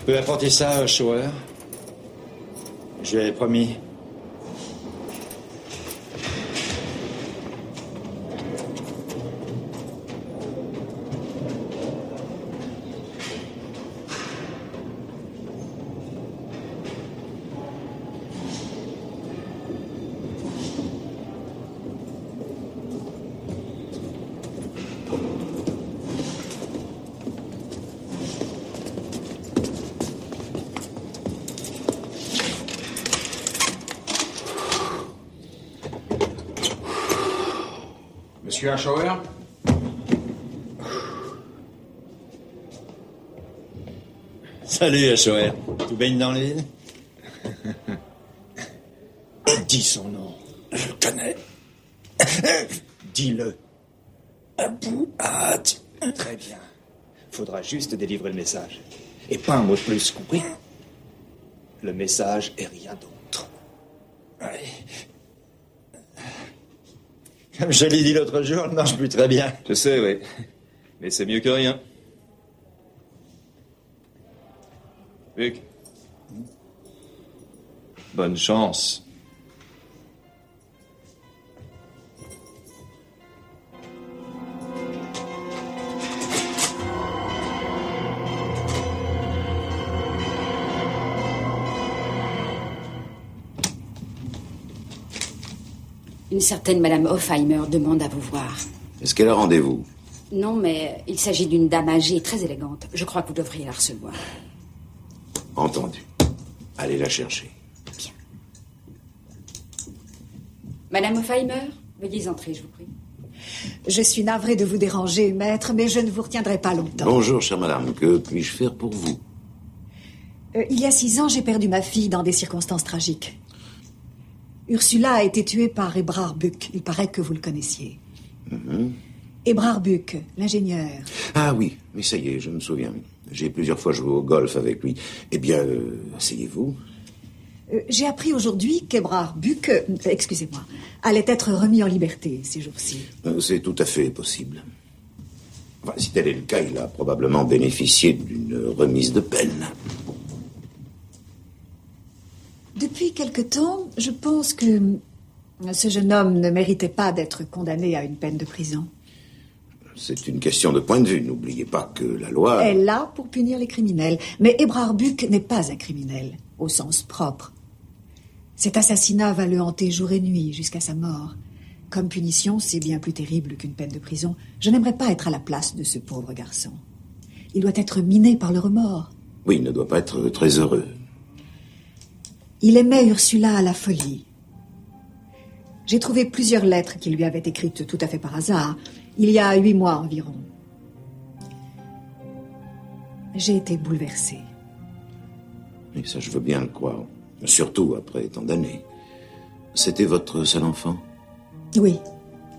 Tu peux apporter ça, Schauer? Je l'ai promis. Monsieur Schauer? Salut, Schauer. Tu baignes dans l'île? Dis son nom. Je le connais. Dis-le. Abou Had. Très bien. Faudra juste délivrer le message. Et pas un mot de plus, compris? Le message et rien d'autre. Allez. Comme je l'ai dit l'autre jour, elle marche plus très bien. Je sais, oui. Mais c'est mieux que rien. Luc. Bonne chance. Une certaine Madame Hofheimer demande à vous voir. Est-ce qu'elle a rendez-vous? Non, mais il s'agit d'une dame âgée et très élégante. Je crois que vous devriez la recevoir. Entendu. Allez la chercher. Bien. Madame Hofheimer, veuillez entrer, je vous prie. Je suis navrée de vous déranger, maître, mais je ne vous retiendrai pas longtemps. Bonjour, chère madame. Que puis-je faire pour vous? Il y a 6 ans, j'ai perdu ma fille dans des circonstances tragiques. Ursula a été tuée par Ebrard Buck. Il paraît que vous le connaissiez. Ebrard Buck, l'ingénieur. Ah oui, mais ça y est, je me souviens. J'ai plusieurs fois joué au golf avec lui. Eh bien, asseyez-vous. J'ai appris aujourd'hui qu'Ebrard Buck, excusez-moi, allait être remis en liberté ces jours-ci. C'est tout à fait possible. Enfin, si tel est le cas, il a probablement bénéficié d'une remise de peine. Depuis quelque temps, je pense que ce jeune homme ne méritait pas d'être condamné à une peine de prison. C'est une question de point de vue. N'oubliez pas que la loi est là pour punir les criminels. Mais Ebrard Buck n'est pas un criminel, au sens propre. Cet assassinat va le hanter jour et nuit jusqu'à sa mort. Comme punition, c'est bien plus terrible qu'une peine de prison. Je n'aimerais pas être à la place de ce pauvre garçon. Il doit être miné par le remords. Oui, il ne doit pas être très heureux. Il aimait Ursula à la folie. J'ai trouvé plusieurs lettres qu'il lui avait écrites tout à fait par hasard, il y a 8 mois environ. J'ai été bouleversée. Et ça, je veux bien le croire. Surtout après tant d'années. C'était votre seul enfant? Oui,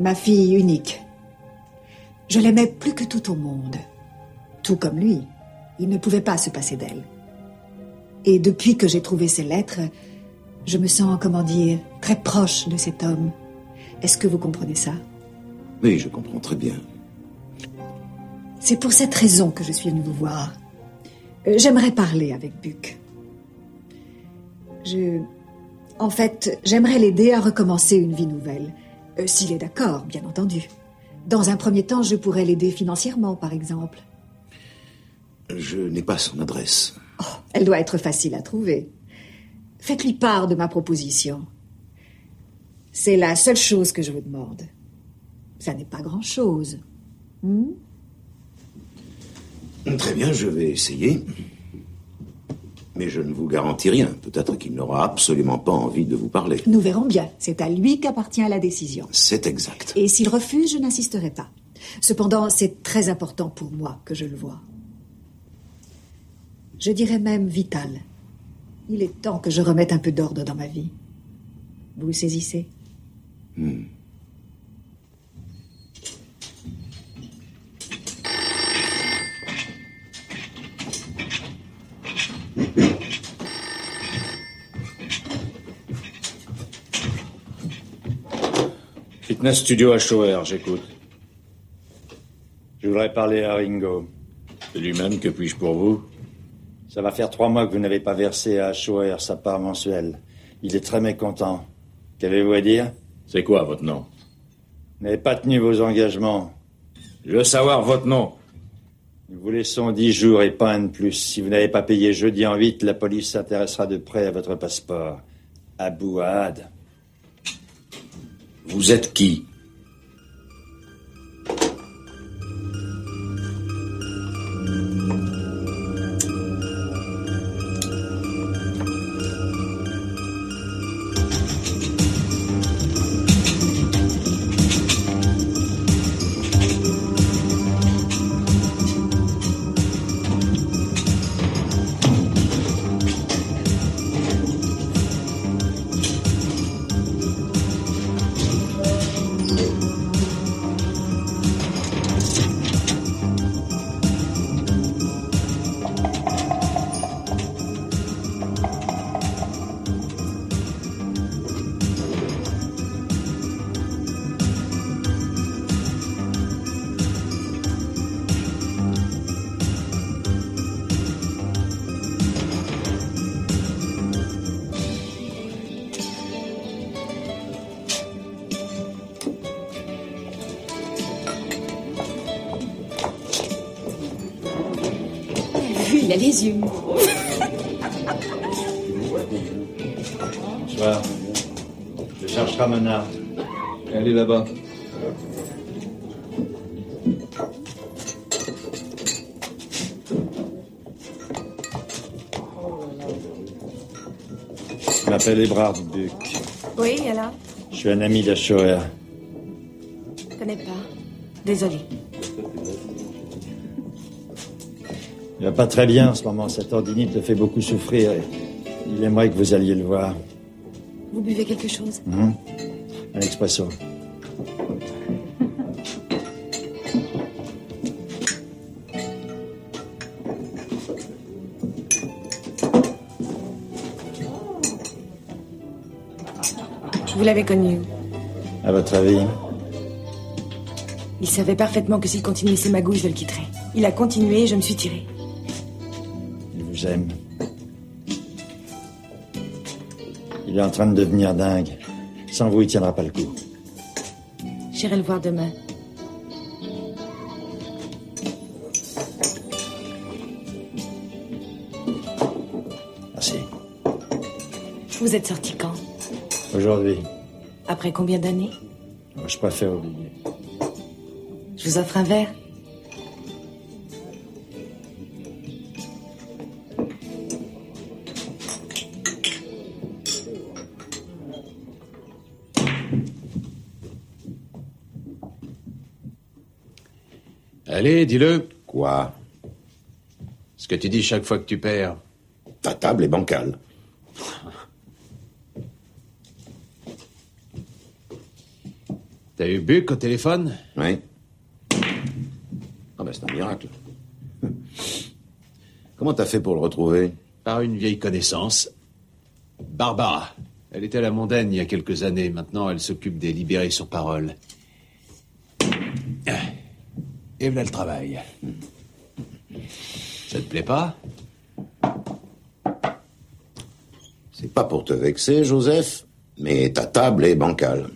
ma fille unique. Je l'aimais plus que tout au monde. Tout comme lui. Il ne pouvait pas se passer d'elle. Et depuis que j'ai trouvé ces lettres, je me sens, comment dire, très proche de cet homme. Est-ce que vous comprenez ça? Oui, je comprends très bien. C'est pour cette raison que je suis venue vous voir. J'aimerais parler avec Buck. En fait, j'aimerais l'aider à recommencer une vie nouvelle. S'il est d'accord, bien entendu. Dans un premier temps, je pourrais l'aider financièrement, par exemple. Je n'ai pas son adresse. Oh, elle doit être facile à trouver. Faites-lui part de ma proposition. C'est la seule chose que je vous demande. Ça n'est pas grand-chose. Très bien, je vais essayer. Mais je ne vous garantis rien. Peut-être qu'il n'aura absolument pas envie de vous parler. Nous verrons bien. C'est à lui qu'appartient la décision. C'est exact. Et s'il refuse, je n'insisterai pas. Cependant, c'est très important pour moi que je le voie. Je dirais même vital. Il est temps que je remette un peu d'ordre dans ma vie. Vous le saisissez? Fitness Studio à Schauer, j'écoute. Je voudrais parler à Ringo. C'est lui-même, que puis-je pour vous? Ça va faire 3 mois que vous n'avez pas versé à Schauer sa part mensuelle. Il est très mécontent. Qu'avez-vous à dire? C'est quoi votre nom? Vous n'avez pas tenu vos engagements. Je veux savoir votre nom. Nous vous laissons 10 jours et pas un de plus. Si vous n'avez pas payé jeudi en 8, la police s'intéressera de près à votre passeport. Abou Ahad. Vous êtes qui? Il a les yeux mauves. Bonsoir. Je cherche Ramona. Elle est là-bas. Je m'appelle Ebrard Buck. Oui, alors? Je suis un ami de Schauer. Je connais pas. Désolé. Il va pas très bien en ce moment. Cette tendinite le fait beaucoup souffrir. Il aimerait que vous alliez le voir. Vous buvez quelque chose? Un expresso. Vous l'avez connu. À votre avis? Il savait parfaitement que s'il continuait ses magouilles, je le quitterais. Il a continué et je me suis tirée. Il vous aime. Il est en train de devenir dingue. Sans vous, il tiendra pas le coup. J'irai le voir demain. Merci. Vous êtes sorti quand? Aujourd'hui. Après combien d'années? Je préfère oublier. Je vous offre un verre. Allez, dis-le. Quoi? Ce que tu dis chaque fois que tu perds. Ta table est bancale. T'as eu Buck au téléphone? Oui. Ah ben c'est un miracle. Comment t'as fait pour le retrouver? Par une vieille connaissance. Barbara. Elle était à la mondaine il y a quelques années. Maintenant, elle s'occupe des libérés sur parole. Et voilà le travail. Ça te plaît pas? C'est pas pour te vexer, Joseph, mais ta table est bancale.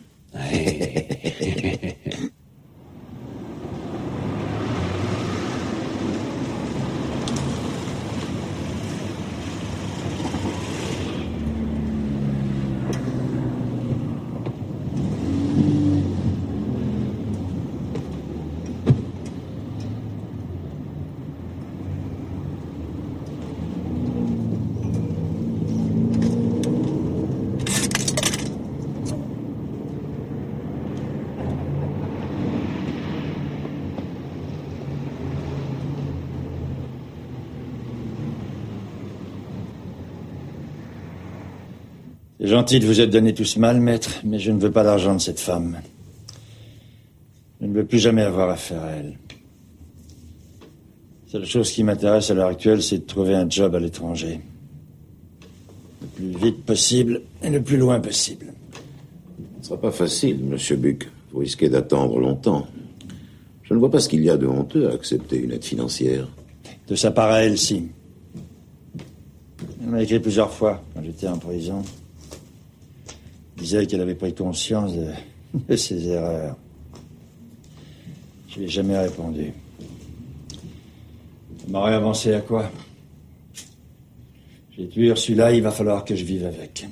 C'est gentil de vous être donné tout ce mal, maître, mais je ne veux pas l'argent de cette femme. Je ne veux plus jamais avoir affaire à elle. La seule chose qui m'intéresse à l'heure actuelle, c'est de trouver un job à l'étranger. Le plus vite possible et le plus loin possible. Ce ne sera pas facile, monsieur Buck. Vous risquez d'attendre longtemps. Je ne vois pas ce qu'il y a de honteux à accepter une aide financière. De sa part à elle, si. Elle m'a écrit plusieurs fois quand j'étais en prison. Elle disait qu'elle avait pris conscience de ses erreurs. Je lui ai jamais répondu. Elle m'aurait avancé à quoi? J'ai tué Ursula, il va falloir que je vive avec.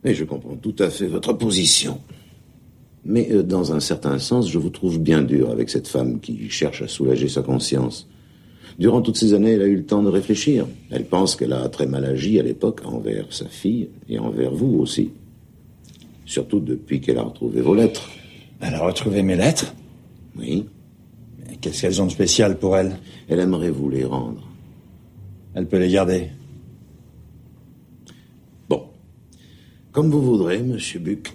Mais je comprends tout à fait votre position. Mais dans un certain sens, je vous trouve bien dur avec cette femme qui cherche à soulager sa conscience. Durant toutes ces années, elle a eu le temps de réfléchir. Elle pense qu'elle a très mal agi à l'époque envers sa fille et envers vous aussi. Surtout depuis qu'elle a retrouvé vos lettres. Elle a retrouvé mes lettres? Oui. Mais qu'est-ce qu'elles ont de spécial pour elle? Elle aimerait vous les rendre. Elle peut les garder. Bon. Comme vous voudrez, monsieur Buck.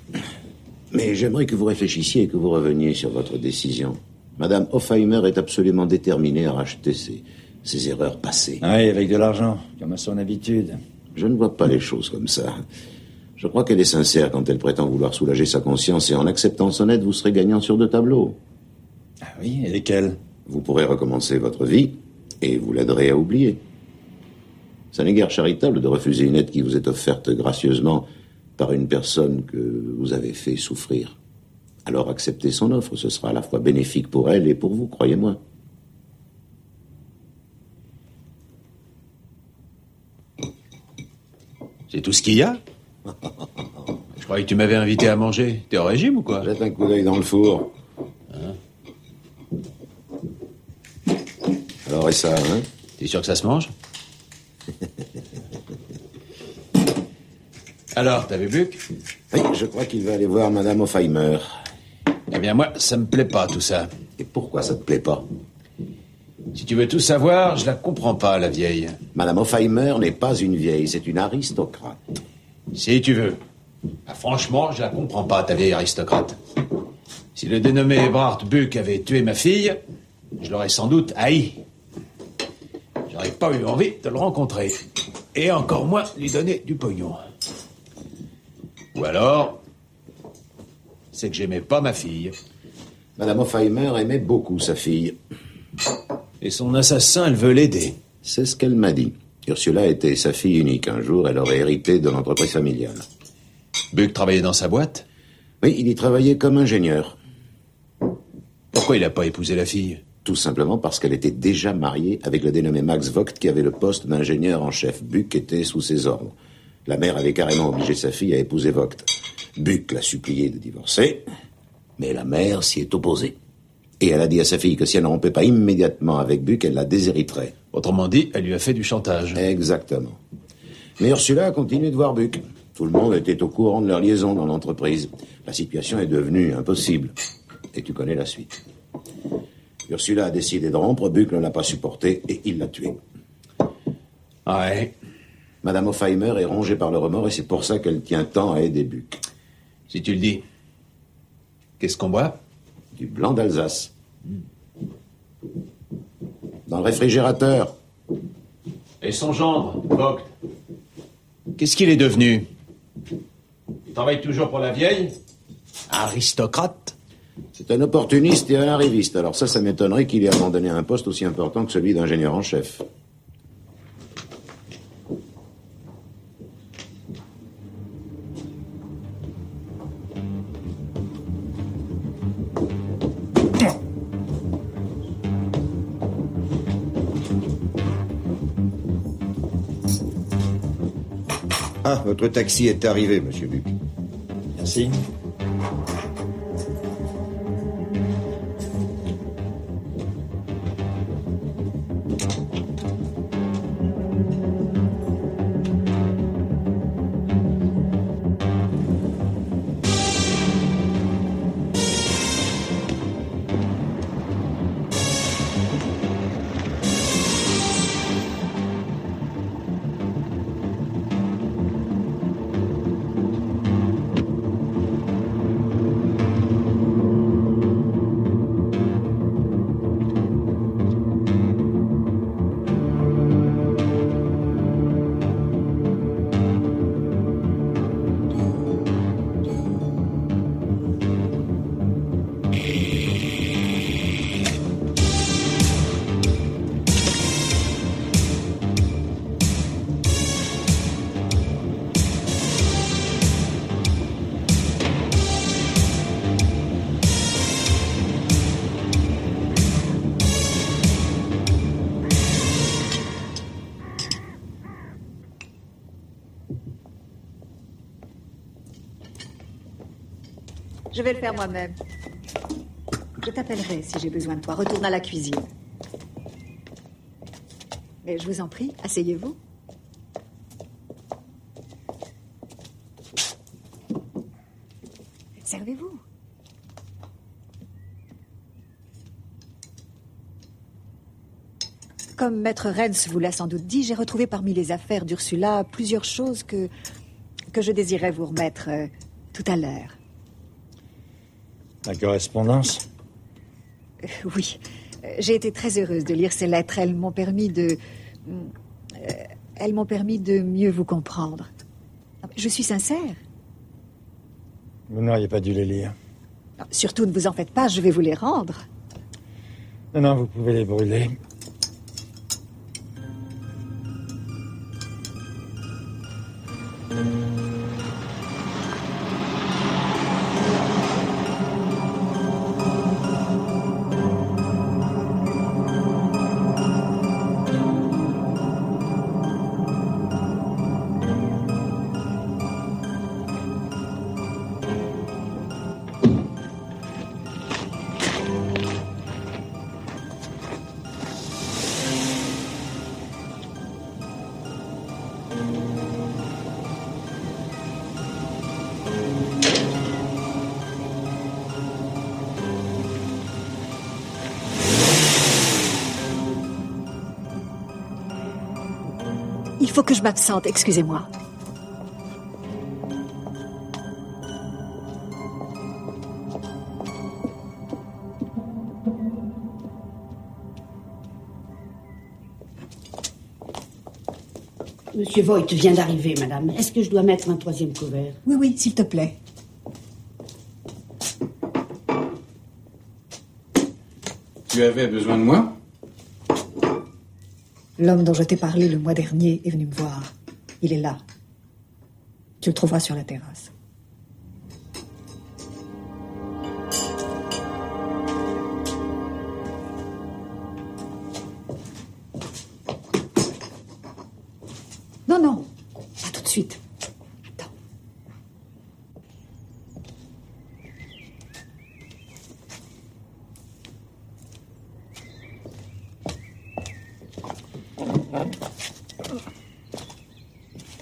Mais j'aimerais que vous réfléchissiez et que vous reveniez sur votre décision. Madame Hoffheimer est absolument déterminée à racheter ses erreurs passées. Ah oui, avec de l'argent, comme à son habitude. Je ne vois pas les choses comme ça. Je crois qu'elle est sincère quand elle prétend vouloir soulager sa conscience et en acceptant son aide, vous serez gagnant sur 2 tableaux. Ah oui, et lesquels? Vous pourrez recommencer votre vie et vous l'aiderez à oublier. Ça n'est guère charitable de refuser une aide qui vous est offerte gracieusement par une personne que vous avez fait souffrir. Alors acceptez son offre, ce sera à la fois bénéfique pour elle et pour vous, croyez-moi. C'est tout ce qu'il y a? Je croyais que tu m'avais invité à manger. T'es au régime ou quoi? Jette un coup d'œil dans le four. Hein? Alors, et ça, hein? T'es sûr que ça se mange? Alors, t'as vu Buck? Oui, je crois qu'il va aller voir Madame Hoffheimer. Eh bien, moi, ça me plaît pas, tout ça. Et pourquoi ça te plaît pas? Si tu veux tout savoir, je la comprends pas, la vieille. Madame Hoffheimer n'est pas une vieille, c'est une aristocrate. Si tu veux. Ah, franchement, je la comprends pas, ta vieille aristocrate. Si le dénommé Ebrard Buck avait tué ma fille, je l'aurais sans doute haï. J'aurais pas eu envie de le rencontrer. Et encore moins lui donner du pognon. Ou alors, c'est que j'aimais pas ma fille. Madame Hoffheimer aimait beaucoup sa fille. Et son assassin, elle veut l'aider. C'est ce qu'elle m'a dit. Ursula était sa fille unique. Un jour, elle aurait hérité de l'entreprise familiale. Buck travaillait dans sa boîte? Oui, il y travaillait comme ingénieur. Pourquoi il n'a pas épousé la fille? Tout simplement parce qu'elle était déjà mariée avec le dénommé Max Vogt qui avait le poste d'ingénieur en chef. Buck était sous ses ordres. La mère avait carrément obligé sa fille à épouser Vogt. Buck l'a supplié de divorcer, mais la mère s'y est opposée. Et elle a dit à sa fille que si elle ne rompait pas immédiatement avec Buck, elle la déshériterait. Autrement dit, elle lui a fait du chantage. Exactement. Mais Ursula a continué de voir Buck. Tout le monde était au courant de leur liaison dans l'entreprise. La situation est devenue impossible. Et tu connais la suite. Ursula a décidé de rompre, Buck ne l'a pas supporté et il l'a tué. Ouais. Madame Hoffheimer est rongée par le remords et c'est pour ça qu'elle tient tant à aider Buck. Si tu le dis. Qu'est-ce qu'on boit? Du blanc d'Alsace. Dans le réfrigérateur. Et son gendre, Vogt? Qu'est-ce qu'il est devenu? Il travaille toujours pour la vieille? Aristocrate? C'est un opportuniste et un arriviste. Alors ça m'étonnerait qu'il ait abandonné un poste aussi important que celui d'ingénieur en chef. Ah, votre taxi est arrivé, monsieur Buck. Merci. Je vais le faire moi-même. Je t'appellerai si j'ai besoin de toi. Retourne à la cuisine. Mais je vous en prie, asseyez-vous. Servez-vous. Comme Maître Renz vous l'a sans doute dit, j'ai retrouvé parmi les affaires d'Ursula plusieurs choses que je désirais vous remettre tout à l'heure. La correspondance? Oui. J'ai été très heureuse de lire ces lettres. Elles m'ont permis de mieux vous comprendre. Je suis sincère. Vous n'auriez pas dû les lire. Surtout, ne vous en faites pas, je vais vous les rendre. Non, vous pouvez les brûler. Il faut que je m'absente, excusez-moi. Monsieur Voigt vient d'arriver, madame. Est-ce que je dois mettre un troisième couvert? Oui, oui, s'il te plaît. Tu avais besoin de moi? L'homme dont je t'ai parlé le mois dernier est venu me voir. Il est là. Tu le trouveras sur la terrasse. Non, non. Pas tout de suite. Attends.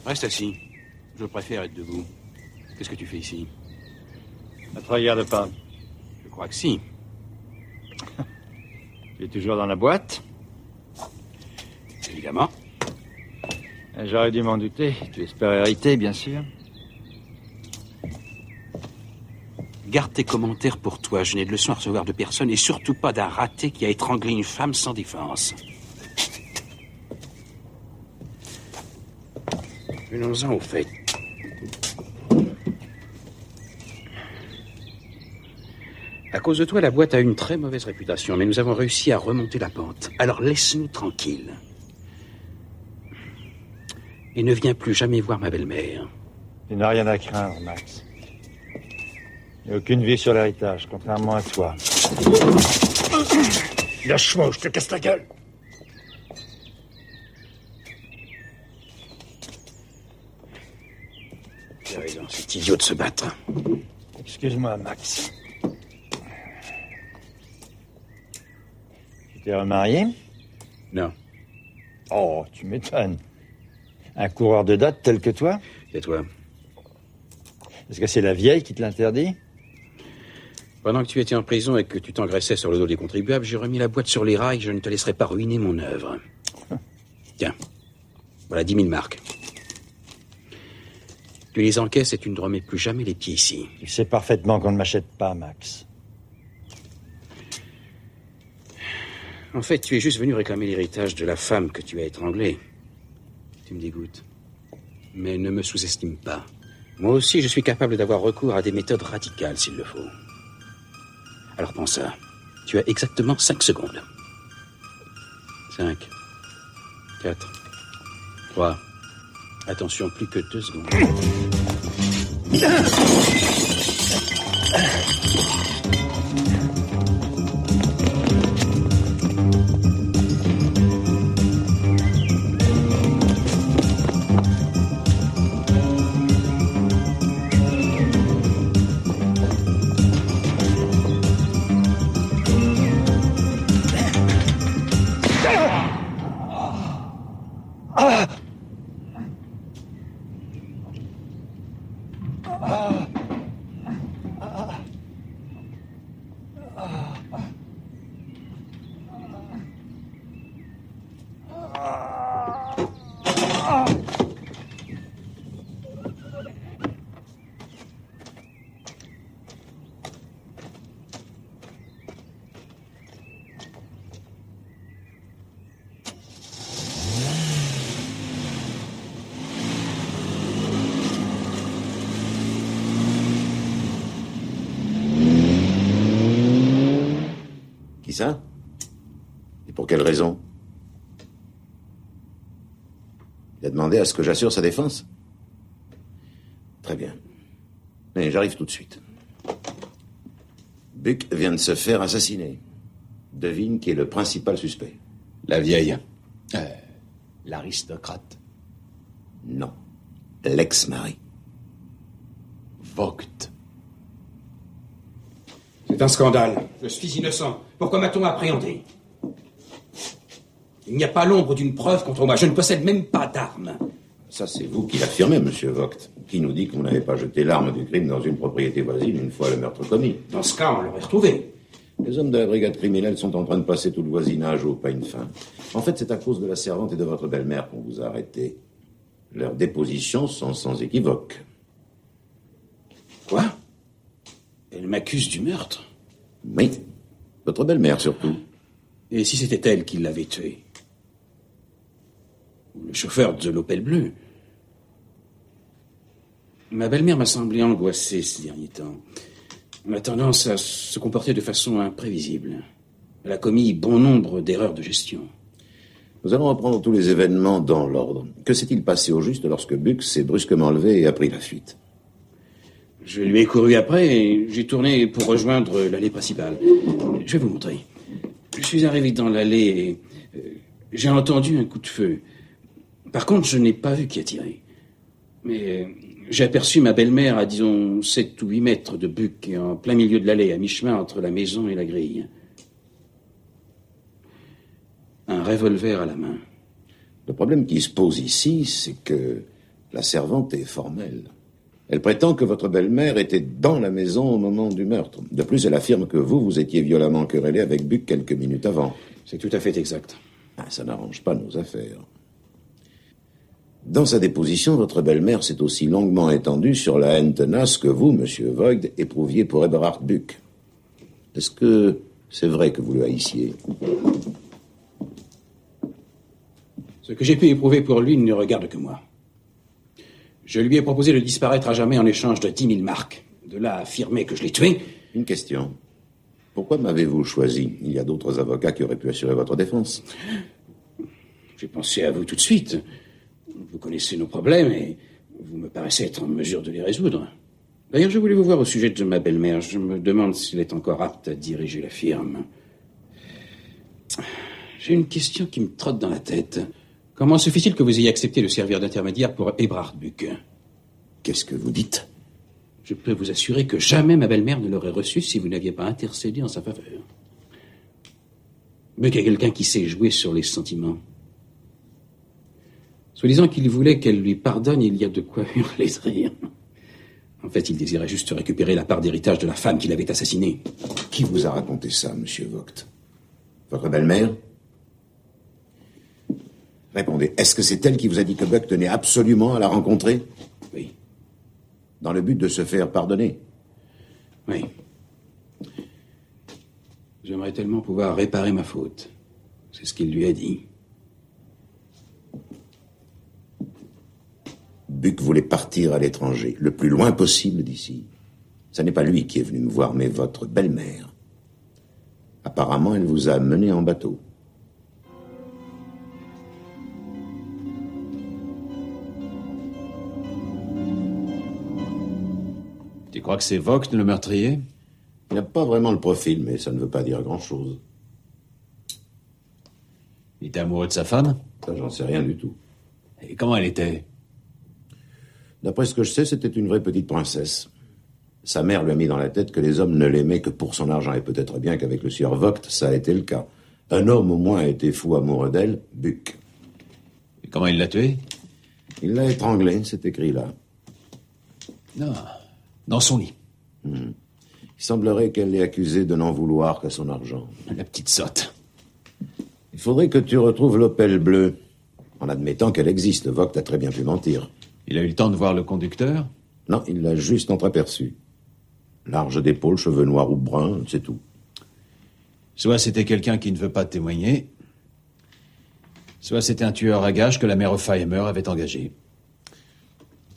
Reste assis. Je préfère être debout. Qu'est-ce que tu fais ici? Ne te regarde pas. Je crois que si. Tu es toujours dans la boîte? Évidemment. J'aurais dû m'en douter. Tu espères hériter, bien sûr. Garde tes commentaires pour toi. Je n'ai de leçons à recevoir de personne et surtout pas d'un raté qui a étranglé une femme sans défense. Venons-en au fait. À cause de toi, la boîte a une très mauvaise réputation, mais nous avons réussi à remonter la pente. Alors laisse-nous tranquilles. Et ne viens plus jamais voir ma belle-mère. Tu n'as rien à craindre, Max. Il n'y a aucune vie sur l'héritage, contrairement à toi. Lâche-moi ou je te casse la gueule. Tu as raison, c'est idiot de se battre. Excuse-moi, Max. Tu t'es remarié? Non. Oh, tu m'étonnes. Un coureur de date tel que toi? Et toi? Est-ce que c'est la vieille qui te l'interdit? Pendant que tu étais en prison et que tu t'engraissais sur le dos des contribuables, j'ai remis la boîte sur les rails, je ne te laisserai pas ruiner mon œuvre. Tiens, voilà 10 000 marques. Tu les encaisses et tu ne remets plus jamais les pieds ici. Tu sais parfaitement qu'on ne m'achète pas, Max. En fait, tu es juste venu réclamer l'héritage de la femme que tu as étranglée. Tu me dégoûtes. Mais ne me sous-estime pas. Moi aussi, je suis capable d'avoir recours à des méthodes radicales s'il le faut. Alors pense ça. Tu as exactement 5 secondes. 5, 4, 3... Attention, plus que 2 secondes. Qui ça? Et pour quelle raison? Il a demandé à ce que j'assure sa défense? Très bien. Mais j'arrive tout de suite. Buck vient de se faire assassiner. Devine qui est le principal suspect. La vieille. L'aristocrate. Non. L'ex-mari. Vogt. C'est un scandale. Je suis innocent. Pourquoi m'a-t-on appréhendé? Il n'y a pas l'ombre d'une preuve contre moi. Je ne possède même pas d'armes. Ça, c'est vous qui l'affirmez, monsieur Vogt. Qui nous dit que vous n'avez pas jeté l'arme du crime dans une propriété voisine une fois le meurtre commis? Dans ce cas, on l'aurait retrouvé. Les hommes de la brigade criminelle sont en train de passer tout le voisinage au peigne fin. En fait, c'est à cause de la servante et de votre belle-mère qu'on vous a arrêté. Leurs dépositions sont sans équivoque. Quoi? Elle m'accuse du meurtre? Oui. Votre belle-mère, surtout. Et si c'était elle qui l'avait tué? Ou le chauffeur de l'Opel bleu? Ma belle-mère m'a semblé angoissée ces derniers temps. Elle a tendance à se comporter de façon imprévisible. Elle a commis bon nombre d'erreurs de gestion. Nous allons reprendre tous les événements dans l'ordre. Que s'est-il passé au juste lorsque Buck s'est brusquement levé et a pris la fuite? Je lui ai couru après et j'ai tourné pour rejoindre l'allée principale. Je vais vous montrer. Je suis arrivé dans l'allée et j'ai entendu un coup de feu. Par contre, je n'ai pas vu qui a tiré. Mais j'ai aperçu ma belle-mère à, disons, 7 ou 8 mètres de Buck, en plein milieu de l'allée, à mi-chemin entre la maison et la grille. Un revolver à la main. Le problème qui se pose ici, c'est que la servante est formelle. Elle prétend que votre belle-mère était dans la maison au moment du meurtre. De plus, elle affirme que vous étiez violemment querellé avec Buck quelques minutes avant. C'est tout à fait exact. Ça n'arrange pas nos affaires. Dans sa déposition, votre belle-mère s'est aussi longuement étendue sur la haine tenace que vous, monsieur Vogt, éprouviez pour Eberhard Buck. Est-ce que c'est vrai que vous le haissiez? Ce que j'ai pu éprouver pour lui ne regarde que moi. Je lui ai proposé de disparaître à jamais en échange de 10 000 marks. De là à affirmer que je l'ai tué. Une question. Pourquoi m'avez-vous choisi? Il y a d'autres avocats qui auraient pu assurer votre défense. J'ai pensé à vous tout de suite. Vous connaissez nos problèmes et vous me paraissez être en mesure de les résoudre. D'ailleurs, je voulais vous voir au sujet de ma belle-mère. Je me demande s'il est encore apte à diriger la firme. J'ai une question qui me trotte dans la tête. Comment se fait-il que vous ayez accepté de servir d'intermédiaire pour Eberhard Buck? Qu'est-ce que vous dites? Je peux vous assurer que jamais ma belle-mère ne l'aurait reçu si vous n'aviez pas intercédé en sa faveur. Buck est quelqu'un qui sait jouer sur les sentiments. Soi-disant qu'il voulait qu'elle lui pardonne, il y a de quoi hurler de rire. En fait, il désirait juste récupérer la part d'héritage de la femme qu'il avait assassinée. Qui vous a raconté ça, monsieur Vogt? Votre belle-mère? Répondez, est-ce que c'est elle qui vous a dit que Buck tenait absolument à la rencontrer? Oui. Dans le but de se faire pardonner? Oui. J'aimerais tellement pouvoir réparer ma faute. C'est ce qu'il lui a dit. Buck voulait partir à l'étranger, le plus loin possible d'ici. Ce n'est pas lui qui est venu me voir, mais votre belle-mère. Apparemment, elle vous a mené en bateau. Tu crois que c'est Vogt, le meurtrier? Il n'a pas vraiment le profil, mais ça ne veut pas dire grand-chose. Il était amoureux de sa femme? Ça, j'en sais rien du tout. Et comment elle était? D'après ce que je sais, c'était une vraie petite princesse. Sa mère lui a mis dans la tête que les hommes ne l'aimaient que pour son argent, et peut-être bien qu'avec le sieur Vogt, ça a été le cas. Un homme, au moins, a été fou amoureux d'elle, Buck. Et Comment il l'a tué? Il l'a étranglé, c'est écrit là. Non, dans son lit. Il semblerait qu'elle l'ait accusé de n'en vouloir qu'à son argent. La petite sotte. Il faudrait que tu retrouves l'Opel bleu. En admettant qu'elle existe, Vogt a très bien pu mentir. Il a eu le temps de voir le conducteur? Non, il l'a juste entreaperçu. Large d'épaule, cheveux noirs ou bruns, c'est tout. Soit c'était quelqu'un qui ne veut pas témoigner, soit c'était un tueur à gages que la mère Oppenheimer avait engagé.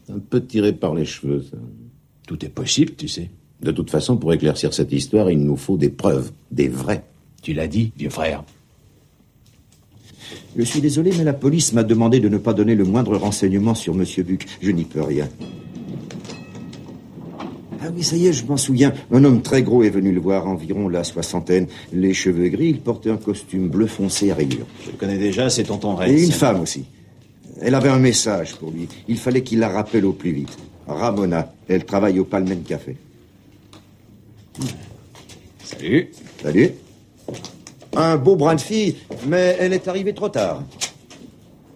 Un peu tiré par les cheveux, ça. Tout est possible, tu sais. De toute façon, pour éclaircir cette histoire, il nous faut des preuves, des vraies. Tu l'as dit, vieux frère. Je suis désolé, mais la police m'a demandé de ne pas donner le moindre renseignement sur M. Buck. Je n'y peux rien. Ah oui, ça y est, je m'en souviens. Un homme très gros est venu le voir, environ la soixantaine. Les cheveux gris, il portait un costume bleu foncé à rayures. Je le connais déjà, c'est tonton Renz. Et une femme aussi. Elle avait un message pour lui. Il fallait qu'il la rappelle au plus vite. Ramona, elle travaille au Palmen Café. Salut. Salut. Un beau brin de fille, mais elle est arrivée trop tard.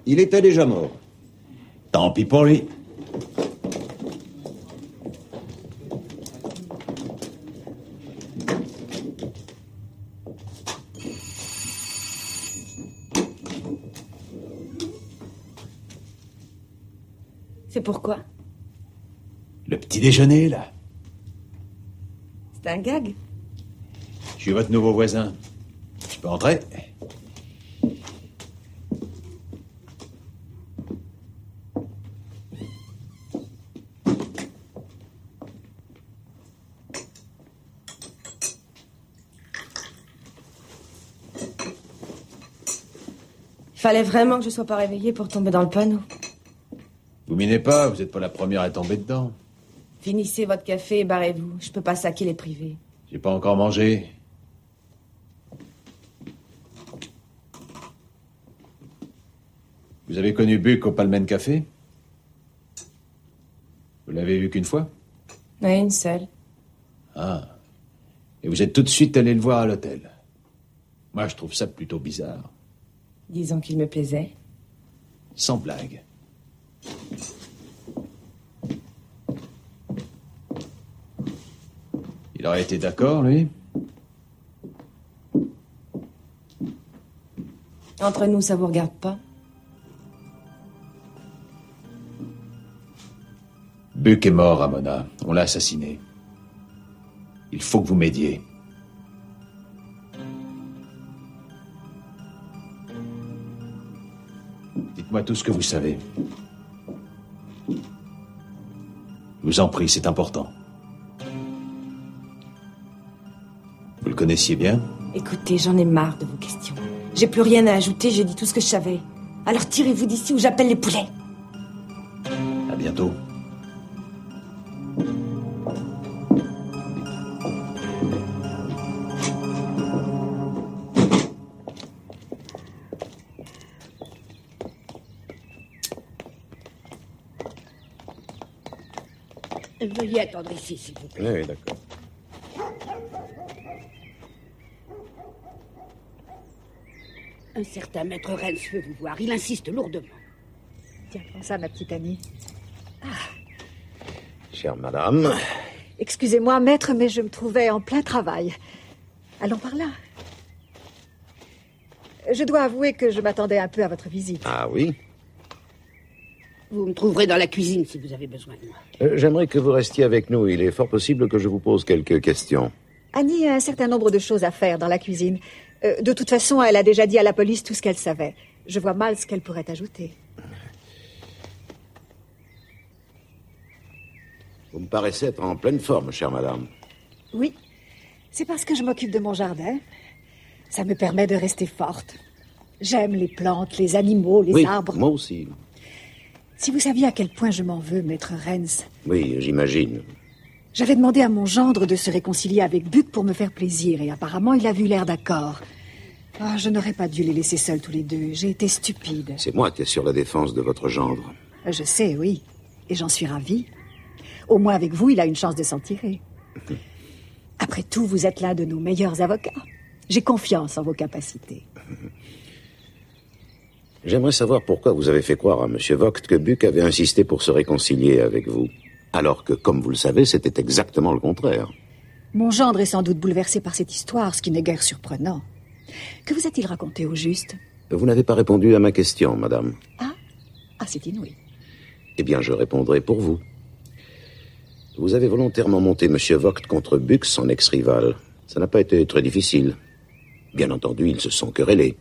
Il était déjà mort. Tant pis pour lui. C'est pourquoi? Le petit déjeuner, là. C'est un gag? Je suis votre nouveau voisin. Je peux entrer? Il fallait vraiment que je sois pas réveillée pour tomber dans le panneau. Vous minez pas, vous n'êtes pas la première à tomber dedans. Finissez votre café et barrez-vous. Je peux pas saquer les privés. J'ai pas encore mangé. Vous avez connu Buck au Palmen Café? Vous l'avez vu qu'une fois? Oui, une seule. Ah. Et vous êtes tout de suite allé le voir à l'hôtel. Moi, je trouve ça plutôt bizarre. Disons qu'il me plaisait. Sans blague. Il aurait été d'accord, lui? Entre nous, ça vous regarde pas? Buck est mort, Ramona. On l'a assassiné. Il faut que vous m'aidiez. Dites-moi tout ce que vous savez. Je vous en prie, c'est important. Vous le connaissiez bien? Écoutez, j'en ai marre de vos questions. J'ai plus rien à ajouter, j'ai dit tout ce que je savais. Alors tirez-vous d'ici ou j'appelle les poulets. À bientôt. Veuillez attendre ici, s'il vous plaît. Oui, d'accord. Un certain maître Renz veut vous voir. Il insiste lourdement. Tiens, prends ça, ma petite amie. Chère madame. Excusez-moi, maître, mais je me trouvais en plein travail. Allons par là. Je dois avouer que je m'attendais un peu à votre visite. Ah oui? Vous me trouverez dans la cuisine si vous avez besoin de moi. J'aimerais que vous restiez avec nous. Il est fort possible que je vous pose quelques questions. Annie a un certain nombre de choses à faire dans la cuisine. De toute façon, elle a déjà dit à la police tout ce qu'elle savait. Je vois mal ce qu'elle pourrait ajouter. Vous me paraissez être en pleine forme, chère madame. Oui, c'est parce que je m'occupe de mon jardin. Ça me permet de rester forte. J'aime les plantes, les animaux, les arbres. Moi aussi. Si vous saviez à quel point je m'en veux, maître Renz. Oui, j'imagine. J'avais demandé à mon gendre de se réconcilier avec Buck pour me faire plaisir, et apparemment il a vu l'air d'accord. Ah, je n'aurais pas dû les laisser seuls tous les deux. J'ai été stupide. C'est moi qui assure la défense de votre gendre. Je sais, oui. Et j'en suis ravie. Au moins avec vous, il a une chance de s'en tirer. Après tout, vous êtes l'un de nos meilleurs avocats. J'ai confiance en vos capacités. J'aimerais savoir pourquoi vous avez fait croire à M. Vogt que Buck avait insisté pour se réconcilier avec vous, alors que, comme vous le savez, c'était exactement le contraire. Mon gendre est sans doute bouleversé par cette histoire, ce qui n'est guère surprenant. Que vous a-t-il raconté au juste? Vous n'avez pas répondu à ma question, madame. Ah, c'est inouï. Eh bien, je répondrai pour vous. Vous avez volontairement monté M. Vogt contre Buck, son ex-rival. Ça n'a pas été très difficile. Bien entendu, ils se sont querellés.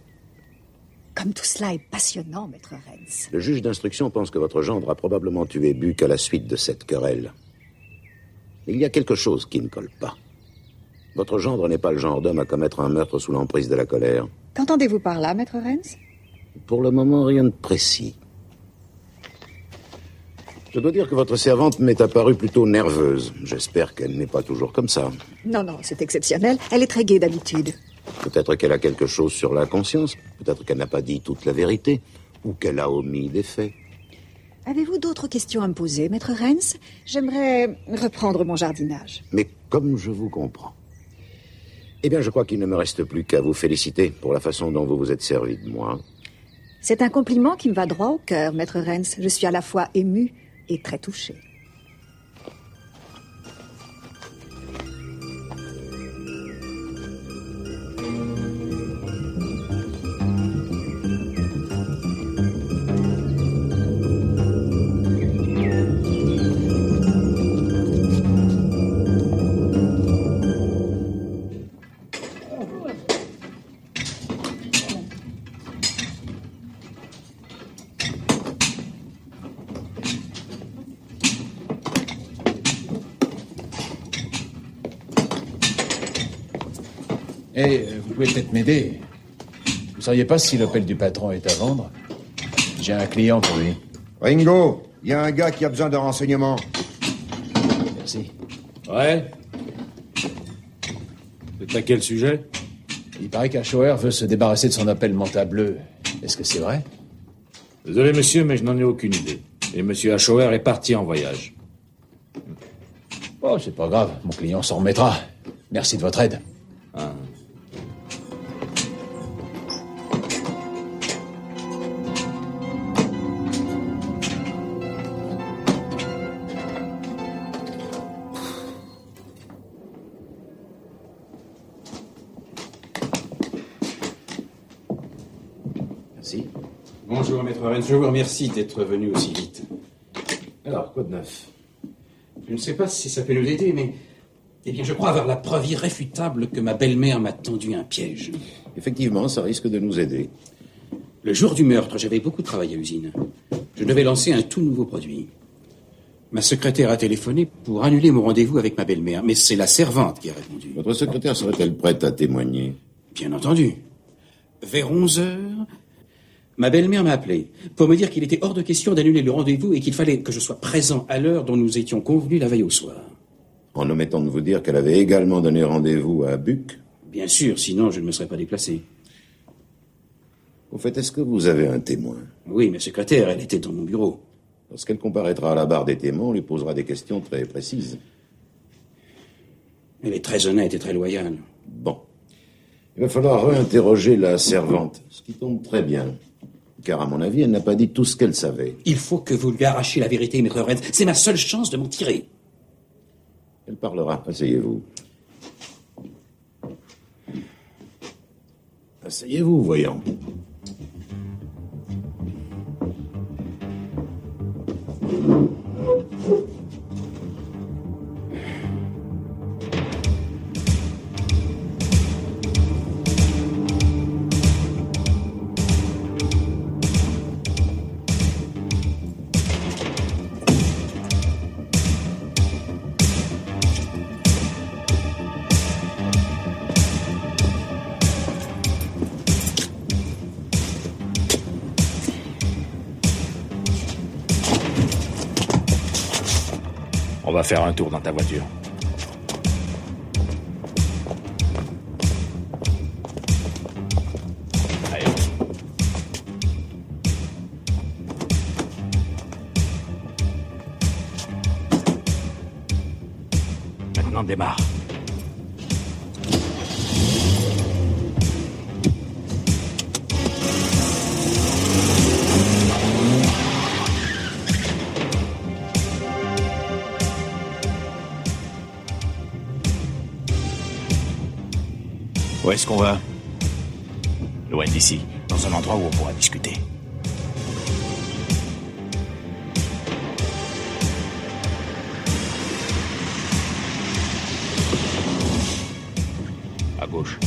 Comme tout cela est passionnant, maître Renz. Le juge d'instruction pense que votre gendre a probablement tué Buck à la suite de cette querelle. Il y a quelque chose qui ne colle pas. Votre gendre n'est pas le genre d'homme à commettre un meurtre sous l'emprise de la colère. Qu'entendez-vous par là, maître Renz? Pour le moment, rien de précis. Je dois dire que votre servante m'est apparue plutôt nerveuse. J'espère qu'elle n'est pas toujours comme ça. Non, c'est exceptionnel. Elle est très gaie d'habitude. Peut-être qu'elle a quelque chose sur la conscience. Peut-être qu'elle n'a pas dit toute la vérité. Ou qu'elle a omis des faits. Avez-vous d'autres questions à me poser, maître Renz? J'aimerais reprendre mon jardinage. Mais comme je vous comprends. Eh bien, je crois qu'il ne me reste plus qu'à vous féliciter pour la façon dont vous vous êtes servi de moi. C'est un compliment qui me va droit au cœur, maître Renz. Je suis à la fois ému et très touché. Vous pouvez peut-être m'aider. Vous sauriez pas si l'Opel du patron est à vendre? J'ai un client pour lui. Ringo, il y a un gars qui a besoin de renseignements. Merci. Ouais. C'est à quel sujet? Il paraît qu'Achoer veut se débarrasser de son Opel Manta Bleu. Est-ce que c'est vrai? Désolé, monsieur, mais je n'en ai aucune idée. Et monsieur Achoer est parti en voyage. Oh, c'est pas grave. Mon client s'en remettra. Merci de votre aide. Ah. Merci. Bonjour, maître Renz. Je vous remercie d'être venu aussi vite. Alors, quoi de neuf? Je ne sais pas si ça peut nous aider, mais... Eh bien, je crois avoir la preuve irréfutable que ma belle-mère m'a tendu un piège. Effectivement, ça risque de nous aider. Le jour du meurtre, j'avais beaucoup travaillé à l'usine. Je devais lancer un tout nouveau produit. Ma secrétaire a téléphoné pour annuler mon rendez-vous avec ma belle-mère, mais c'est la servante qui a répondu. Votre secrétaire serait-elle prête à témoigner? Bien entendu. Vers 11 heures, ma belle-mère m'a appelé pour me dire qu'il était hors de question d'annuler le rendez-vous et qu'il fallait que je sois présent à l'heure dont nous étions convenus la veille au soir. En omettant de vous dire qu'elle avait également donné rendez-vous à Buck? Bien sûr, sinon je ne me serais pas déplacé. Au fait, est-ce que vous avez un témoin? Oui, ma secrétaire, elle était dans mon bureau. Lorsqu'elle comparaîtra à la barre des témoins, on lui posera des questions très précises. Elle est très honnête et très loyale. Bon. Il va falloir réinterroger la servante, ce qui tombe très bien. Car, à mon avis, elle n'a pas dit tout ce qu'elle savait. Il faut que vous lui arrachiez la vérité, maître Renz. C'est ma seule chance de m'en tirer. Elle parlera. Asseyez-vous. Asseyez-vous, voyons. On va faire un tour dans ta voiture. Allez. Maintenant, démarre. est-ce qu'on va? Loin d'ici, dans un endroit où on pourra discuter. À gauche.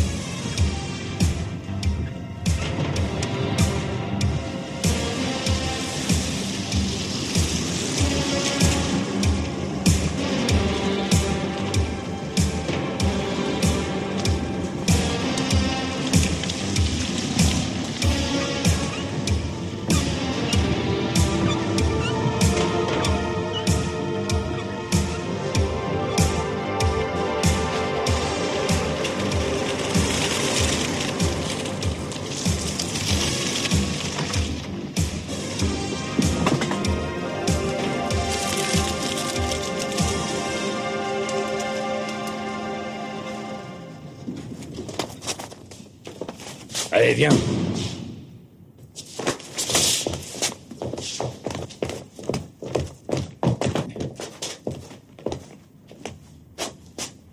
Allez, viens.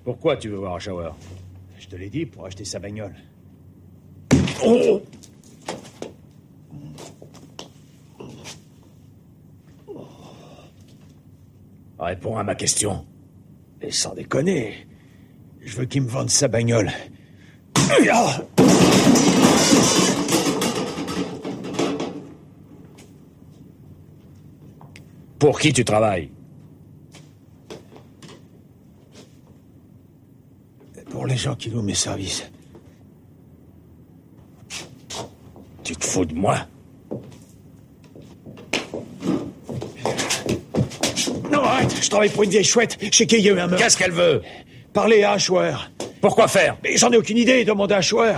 Pourquoi tu veux voir Ashauer? Je te l'ai dit, pour acheter sa bagnole. Oh! Réponds à ma question. Et sans déconner, je veux qu'il me vende sa bagnole. Pour qui tu travailles? Pour les gens qui louent mes services. Tu te fous de moi? Non, arrête! Je travaille pour une vieille chouette chez qui il y a eu un meurtre. Qu'est-ce qu'elle veut? Parler à Ashauer. Pourquoi faire? Mais j'en ai aucune idée, demande à Ashauer.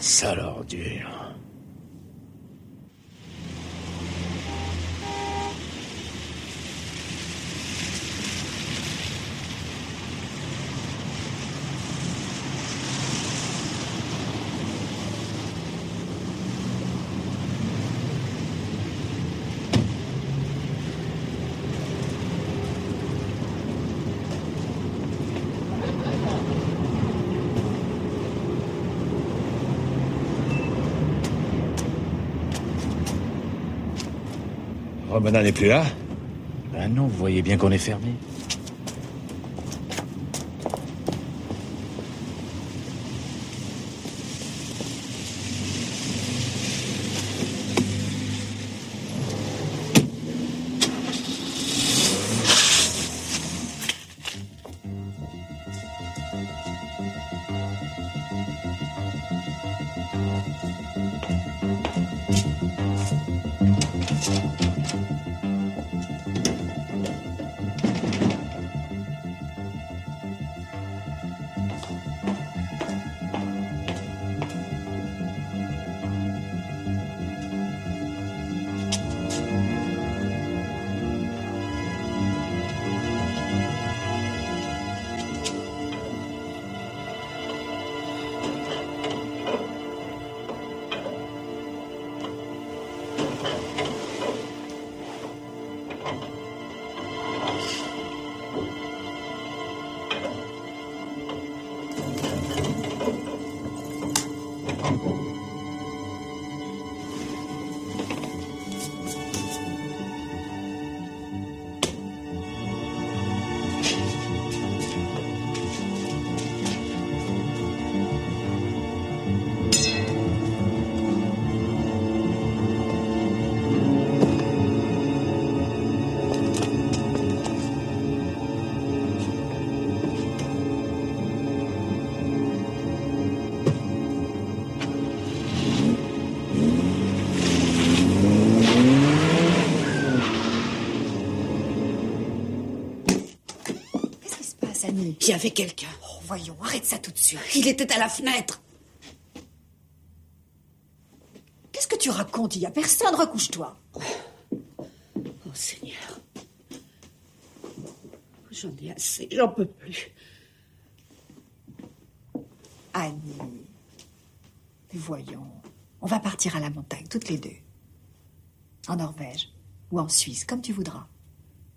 Sale ordure. Romana n'est plus là? Ben non, vous voyez bien qu'on est fermé. Annie. Il y avait quelqu'un. Oh, voyons, arrête ça tout de suite. Il était à la fenêtre. Qu'est-ce que tu racontes? Il n'y a personne, recouche-toi. Oh, Seigneur. J'en ai assez, j'en peux plus. Annie, voyons, on va partir à la montagne, toutes les deux. En Norvège ou en Suisse, comme tu voudras.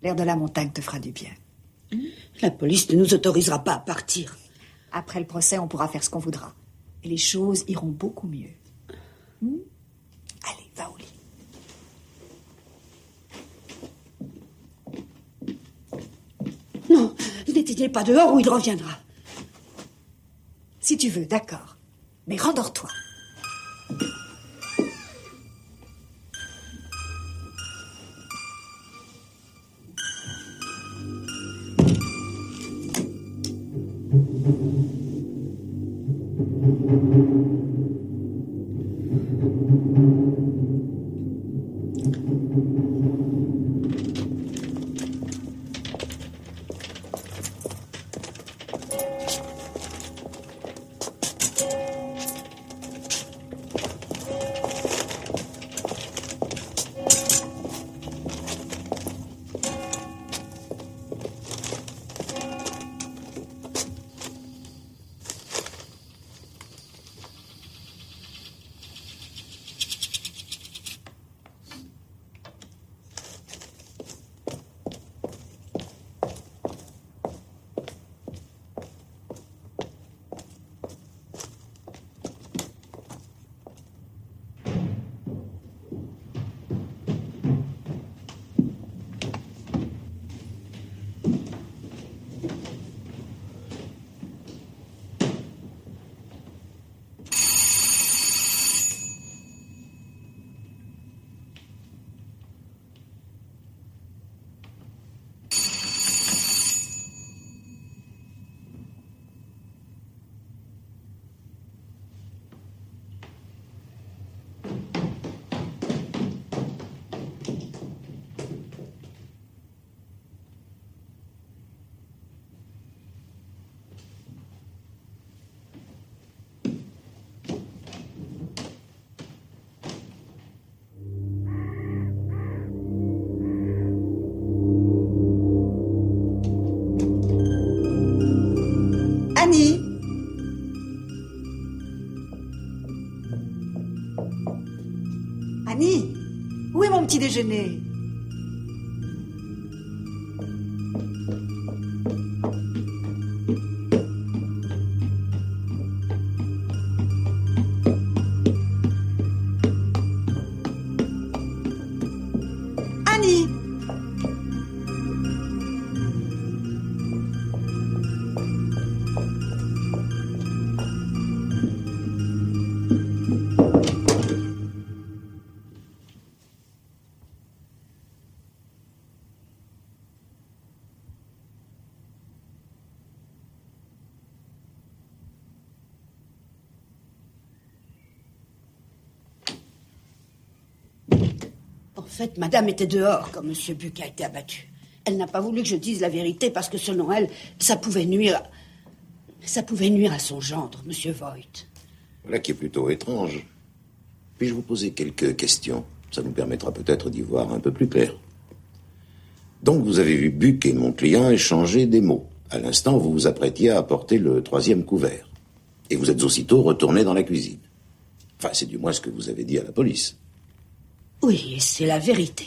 L'air de la montagne te fera du bien. La police ne nous autorisera pas à partir. Après le procès, on pourra faire ce qu'on voudra. Et les choses iront beaucoup mieux. Allez, va au lit. Non, n'éteignez pas dehors ou il reviendra. Si tu veux, d'accord. Mais rendors-toi. Annie! Annie, où est mon petit déjeuner? Annie! En fait, madame était dehors quand monsieur Buck a été abattu. Elle n'a pas voulu que je dise la vérité parce que selon elle, ça pouvait nuire à son gendre, monsieur Voigt. Voilà qui est plutôt étrange. Puis-je vous poser quelques questions? Ça nous permettra peut-être d'y voir un peu plus clair. Donc vous avez vu Buck et mon client échanger des mots. À l'instant, vous vous apprêtiez à apporter le 3e couvert. Et vous êtes aussitôt retourné dans la cuisine. Enfin, c'est du moins ce que vous avez dit à la police. Oui, et c'est la vérité.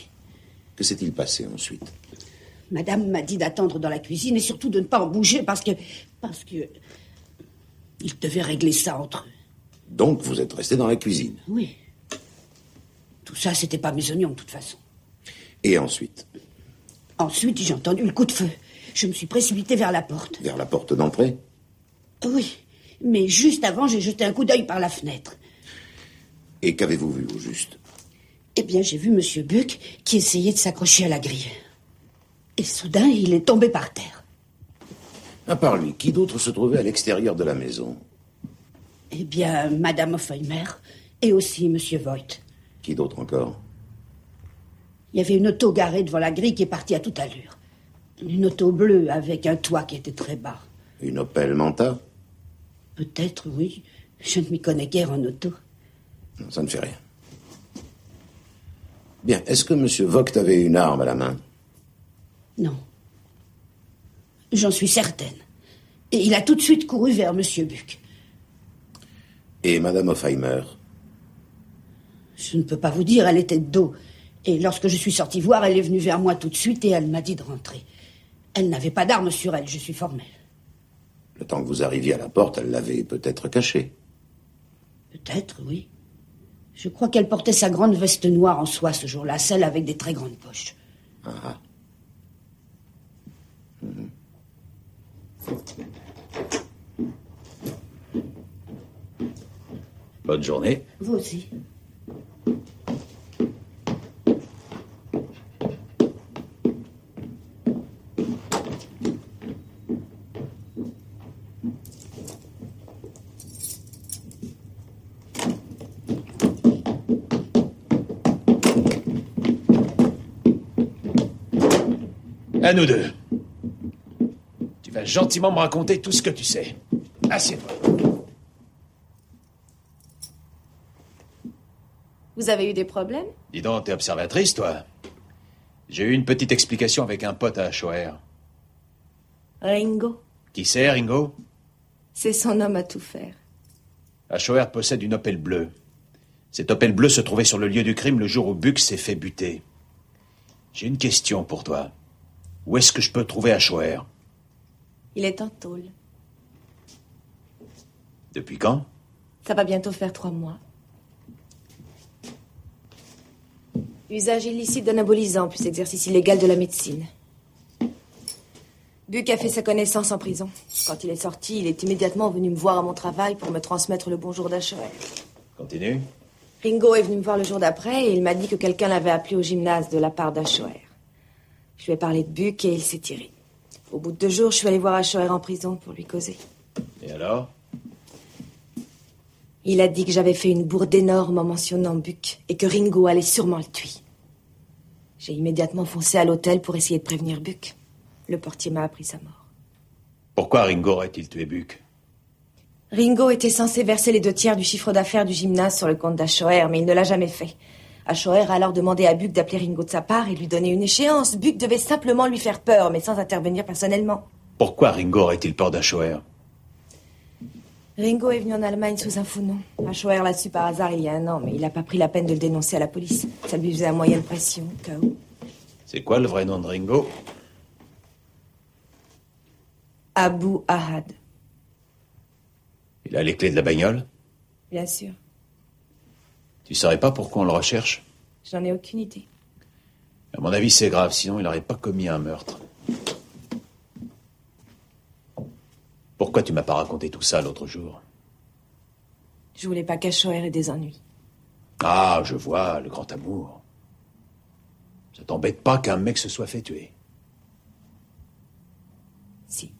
Que s'est-il passé ensuite? Madame m'a dit d'attendre dans la cuisine et surtout de ne pas en bouger parce que... Ils devaient régler ça entre eux. Donc vous êtes resté dans la cuisine? Oui. Tout ça, c'était pas mes oignons, de toute façon. Et ensuite? Ensuite, j'ai entendu le coup de feu. Je me suis précipitée vers la porte. Vers la porte d'entrée? Oui. Mais juste avant, j'ai jeté un coup d'œil par la fenêtre. Et qu'avez-vous vu au juste? Eh bien, j'ai vu monsieur Buck qui essayait de s'accrocher à la grille. Et soudain, il est tombé par terre. À part lui, qui d'autre se trouvait à l'extérieur de la maison? Eh bien, madame Hoffheimer et aussi monsieur Voigt. Qui d'autre encore? Il y avait une auto garée devant la grille qui est partie à toute allure. Une auto bleue avec un toit qui était très bas. Une Opel Manta? Peut-être, oui. Je ne m'y connais guère en auto. Non, ça ne fait rien. Bien, est-ce que M. Vogt avait une arme à la main? Non. J'en suis certaine. Et il a tout de suite couru vers M. Buck. Et Mme Hofheimer? Je ne peux pas vous dire, elle était de dos. Et lorsque je suis sorti voir, elle est venue vers moi tout de suite et elle m'a dit de rentrer. Elle n'avait pas d'arme sur elle, je suis formelle. Le temps que vous arriviez à la porte, elle l'avait peut-être cachée. Peut-être, oui. Je crois qu'elle portait sa grande veste noire en soie ce jour-là, celle avec des très grandes poches. Ah. Bonne journée. Vous aussi. À nous deux. Tu vas gentiment me raconter tout ce que tu sais. Assieds-toi. Vous avez eu des problèmes? Dis donc, t'es observatrice, toi. J'ai eu une petite explication avec un pote à Achoer. Ringo? Qui c'est, Ringo? C'est son homme à tout faire. Achoer possède une Opel bleue. Cette Opel bleue se trouvait sur le lieu du crime le jour où Buck s'est fait buter. J'ai une question pour toi. Où est-ce que je peux trouver Achoer? Il est en tôle. Depuis quand? Ça va bientôt faire 3 mois. Usage illicite d'anabolisants, plus exercice illégal de la médecine. Buck a fait sa connaissance en prison. Quand il est sorti, il est immédiatement venu me voir à mon travail pour me transmettre le bonjour d'Achoer. Continue. Ringo est venu me voir le jour d'après et il m'a dit que quelqu'un l'avait appelé au gymnase de la part d'Achoer. Je lui ai parlé de Buck et il s'est tiré. Au bout de 2 jours, je suis allée voir Achoer en prison pour lui causer. Et alors? Il a dit que j'avais fait une bourde énorme en mentionnant Buck et que Ringo allait sûrement le tuer. J'ai immédiatement foncé à l'hôtel pour essayer de prévenir Buck. Le portier m'a appris sa mort. Pourquoi Ringo aurait-il tué Buck? Ringo était censé verser les 2 tiers du chiffre d'affaires du gymnase sur le compte d'Achoer, mais il ne l'a jamais fait. Achoer a alors demandé à Buck d'appeler Ringo de sa part et lui donner une échéance. Buck devait simplement lui faire peur, mais sans intervenir personnellement. Pourquoi Ringo aurait-il peur d'Achoer? Ringo est venu en Allemagne sous un faux nom. Achoer l'a su par hasard il y a 1 an, mais il n'a pas pris la peine de le dénoncer à la police. Ça lui faisait un moyen de pression, au cas où. C'est quoi le vrai nom de Ringo? Abu Ahad. Il a les clés de la bagnole? Bien sûr. Tu saurais pas pourquoi on le recherche? Je n'en ai aucune idée. À mon avis, c'est grave, sinon il n'aurait pas commis un meurtre. Pourquoi tu m'as pas raconté tout ça l'autre jour? Je voulais pas qu'Achoer ait des ennuis. Ah, je vois, le grand amour. Ça t'embête pas qu'un mec se soit fait tuer? Si.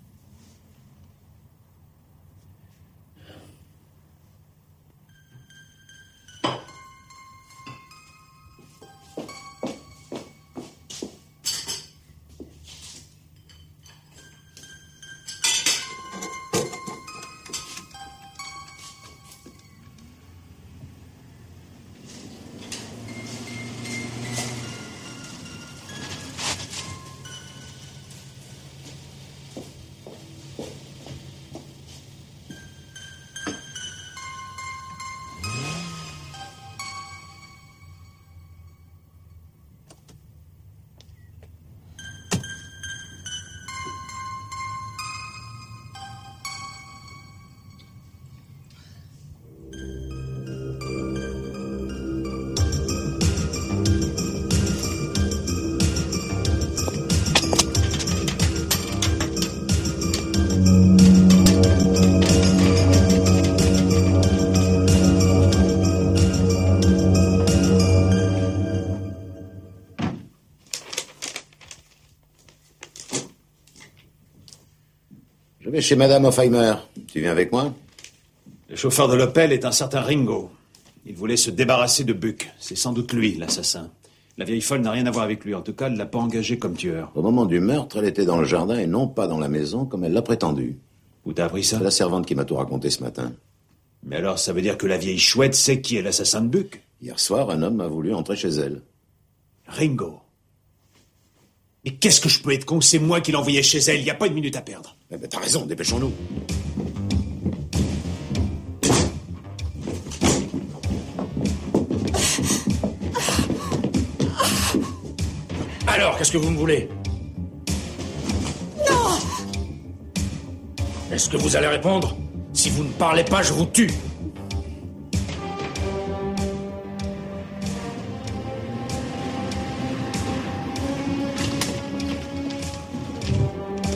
Je vais chez Madame Hofheimer. Tu viens avec moi? Le chauffeur de l'Opel est un certain Ringo. Il voulait se débarrasser de Buck. C'est sans doute lui, l'assassin. La vieille folle n'a rien à voir avec lui. En tout cas, elle ne l'a pas engagé comme tueur. Au moment du meurtre, elle était dans le jardin et non pas dans la maison comme elle l'a prétendu. Où t'as appris ça? C'est la servante qui m'a tout raconté ce matin. Mais alors, ça veut dire que la vieille chouette sait qui est l'assassin de Buck? Hier soir, un homme a voulu entrer chez elle. Ringo. Mais qu'est-ce que je peux être con? C'est moi qui l'ai envoyé chez elle. Il n'y a pas une minute à perdre. Eh ben, t'as raison, dépêchons-nous. Alors, qu'est-ce que vous me voulez? Non! Est-ce que vous allez répondre? Si vous ne parlez pas, je vous tue.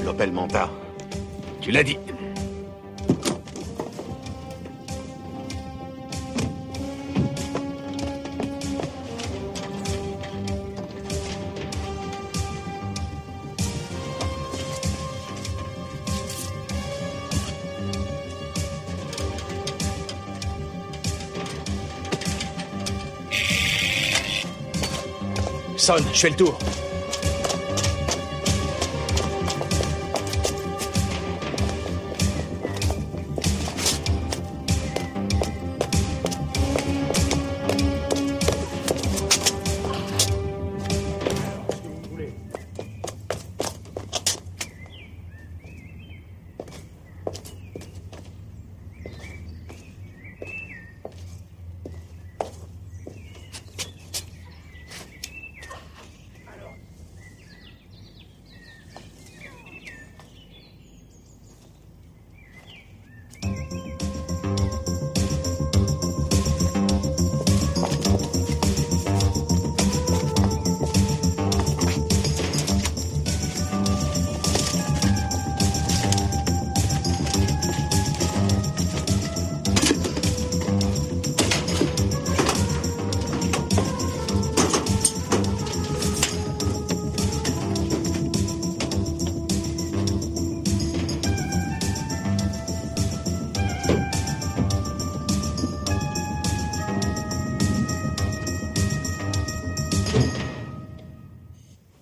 L'Opel Manta. Tu l'as dit. Sonne, je fais le tour.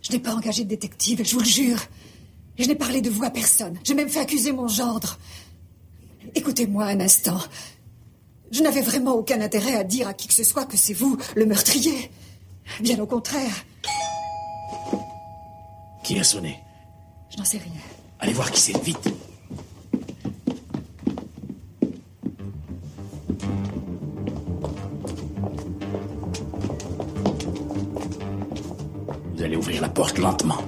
Je n'ai pas engagé de détective, je vous le jure. Et je n'ai parlé de vous à personne. J'ai même fait accuser mon gendre. Écoutez-moi un instant. Je n'avais vraiment aucun intérêt à dire à qui que ce soit que c'est vous, le meurtrier. Bien au contraire. Qui a sonné? Je n'en sais rien. Allez voir qui c'est, vite. Vous allez ouvrir la porte lentement.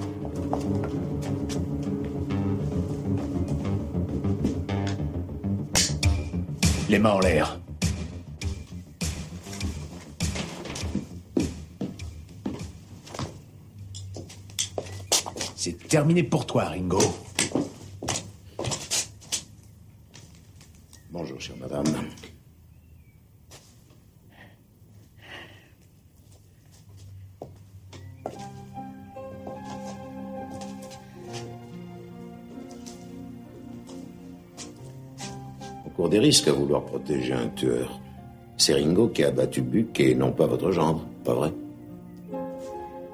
Les mains en l'air. C'est terminé pour toi, Ringo. Bonjour, chère madame. On court des risques à vouloir protéger un tueur. C'est Ringo qui a abattu Buck et non pas votre gendre, pas vrai?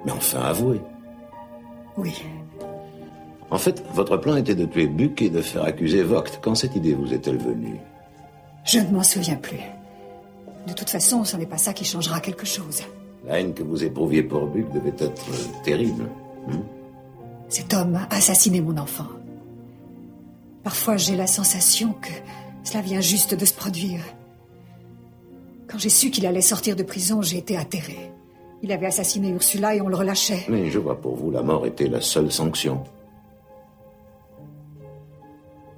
Mais enfin, avouez. Oui. En fait, votre plan était de tuer Buck et de faire accuser Vogt. Quand cette idée vous est-elle venue? Je ne m'en souviens plus. De toute façon, ce n'est pas ça qui changera quelque chose. La haine que vous éprouviez pour Buck devait être terrible. Cet homme a assassiné mon enfant. Parfois, j'ai la sensation que cela vient juste de se produire. Quand j'ai su qu'il allait sortir de prison, j'ai été atterrée. Il avait assassiné Ursula et on le relâchait. Mais je vois pour vous, la mort était la seule sanction.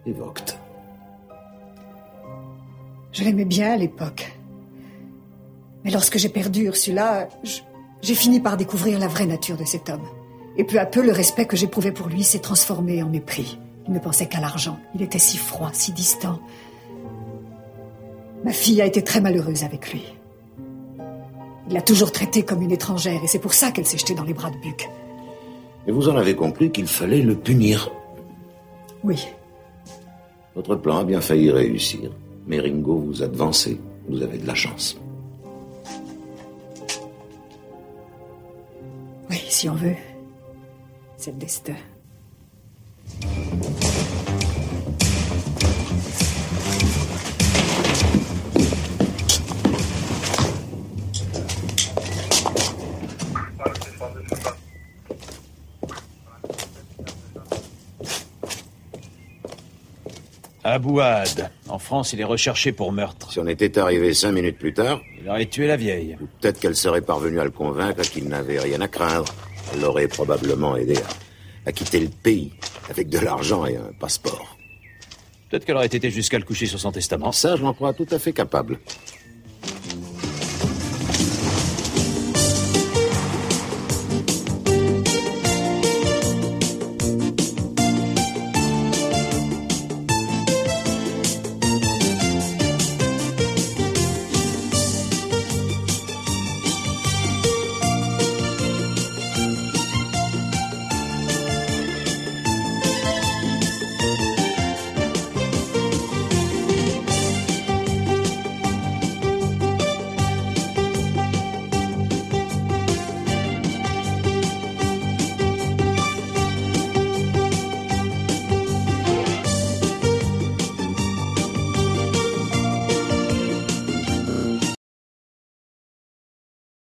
Et Vogt. Je l'aimais bien à l'époque. Mais lorsque j'ai perdu Ursula, j'ai fini par découvrir la vraie nature de cet homme. Et peu à peu, le respect que j'éprouvais pour lui s'est transformé en mépris. Il ne pensait qu'à l'argent. Il était si froid, si distant. Ma fille a été très malheureuse avec lui. Il l'a toujours traitée comme une étrangère et c'est pour ça qu'elle s'est jetée dans les bras de Buck. Et vous en avez conclu qu'il fallait le punir. Oui. Votre plan a bien failli réussir. Mais Ringo vous a devancé. Vous avez de la chance. Oui, si on veut. C'est le destin. Abouad. En France, il est recherché pour meurtre. Si on était arrivé 5 minutes plus tard... Il aurait tué la vieille. Ou peut-être qu'elle serait parvenue à le convaincre qu'il n'avait rien à craindre. Elle l'aurait probablement aidé à quitter le pays, avec de l'argent et un passeport. Peut-être qu'elle aurait été jusqu'à le coucher sur son testament. Ça, je m'en crois tout à fait capable.